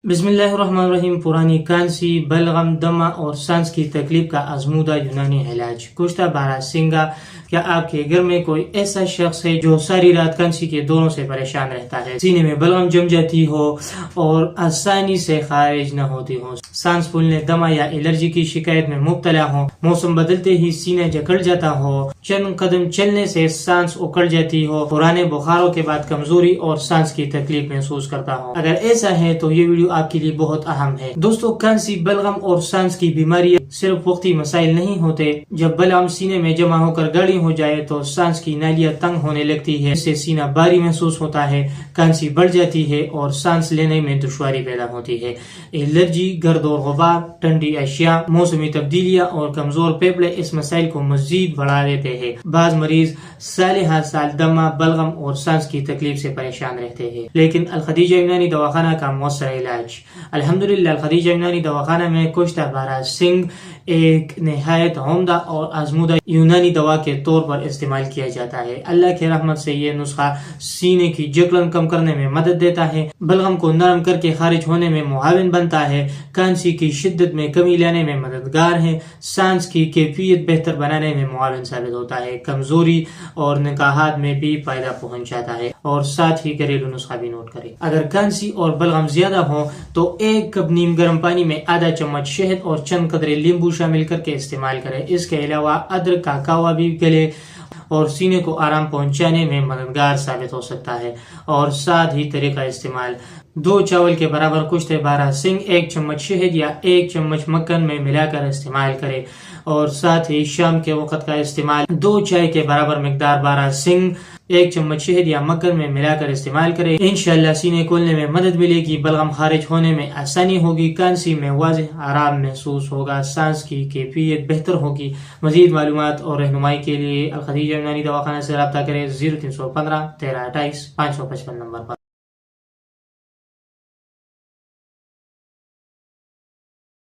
بسم اللہ الرحمن الرحیم۔ پرانی کانسی، بلغم، دمہ اور سانس کی تکلیف کا آزمودہ یونانی علاج۔ کشتہ بارہ سنگا۔ کیا آپ کے گھر میں کوئی ایسا شخص ہے جو ساری رات کانسی کے دوروں سے پریشان رہتا ہے، سینے میں بلغم جم جاتی ہو اور آسانی سے خارج نہ ہوتی ہو، سانس پھولنے، دمہ یا الرجی کی شکایت میں مبتلا ہو، موسم بدلتے ہی سینہ جکڑ جاتا ہو، چند قدم چلنے سے سانس اکڑ جاتی ہو، پرانے بخاروں کے بعد کمزوری اور سانس کی تکلیف محسوس کرتا ہو؟ اگر ایسا ہے تو یہ ویڈیو آپ کے لیے بہت اہم ہے۔ دوستو، کانسی، بلغم اور سانس کی بیماریاں صرف وقتی مسائل نہیں ہوتے۔ جب بلغم سینے میں جمع ہو کر گاڑھی ہو جائے تو سانس کی نالیاں تنگ ہونے لگتی ہے، اس سے سینہ بھاری محسوس ہوتا ہے، کانسی بڑھ جاتی ہے اور سانس لینے میں دشواری پیدا ہوتی ہے۔ الرجی، گرد اور غبار، ٹھنڈی اشیاء، موسمی تبدیلیاں اور کمزور پھیپھڑے اس مسائل کو مزید بڑھا دیتے ہیں۔ بعض مریض سال ہر سال دمہ، بلغم اور سانس کی تکلیف سے پریشان رہتے ہیں، لیکن الخدیجہ یونانی دواخانہ کا مؤثر علاج۔ الحمدللہ، الخدیجہ یونانی دواخانہ میں کشتہ بارہ سنگ ایک نہایت عمدہ اور آزمودہ یونانی دوا کے طور پر استعمال کیا جاتا ہے۔ اللہ کی رحمت سے یہ نسخہ سینے کی جکڑن کم کرنے میں مدد دیتا ہے، بلغم کو نرم کر کے خارج ہونے میں معاون بنتا ہے، کانسی کی شدت میں کمی لانے میں مددگار ہے، سانس کی کیفیت بہتر بنانے میں معاون ثابت ہوتا ہے، کمزوری اور نکاحات میں بھی فائدہ پہنچاتا ہے، اور ساتھ ہی گھریلو نسخہ بھی نوٹ کریں۔ اگر کانسی اور بلغم زیادہ ہو تو ایک کپ نیم گرم پانی میں آدھا چمچ شہد اور چند قطرے لیمبو شامل کر کے استعمال کریں۔ اس کے علاوہ ادرک کا کہوہ بھی گلے اور سینے کو آرام پہنچانے میں مددگار ثابت ہو سکتا ہے، اور ساتھ ہی طریقہ استعمال: 2 چاول کے برابر کشتہ بارہ سنگ 1 چمچ شہد یا 1 چمچ مکھن میں ملا کر استعمال کریں، اور ساتھ ہی شام کے وقت کا استعمال: 2 چائے کے برابر مقدار بارہ سنگ 1 چمچ شہد یا مکھن میں ملا کر استعمال کریں۔ انشاءاللہ سینے کھولنے میں مدد ملے گی، بلغم خارج ہونے میں آسانی ہوگی، کانسی میں واضح آرام محسوس ہوگا، سانس کی کیفیت بہتر ہوگی۔ مزید معلومات اور رہنمائی کے لیے الخدیجہ یونانی دواخانہ سے رابطہ کریں 0315 1328 555 نمبر پر۔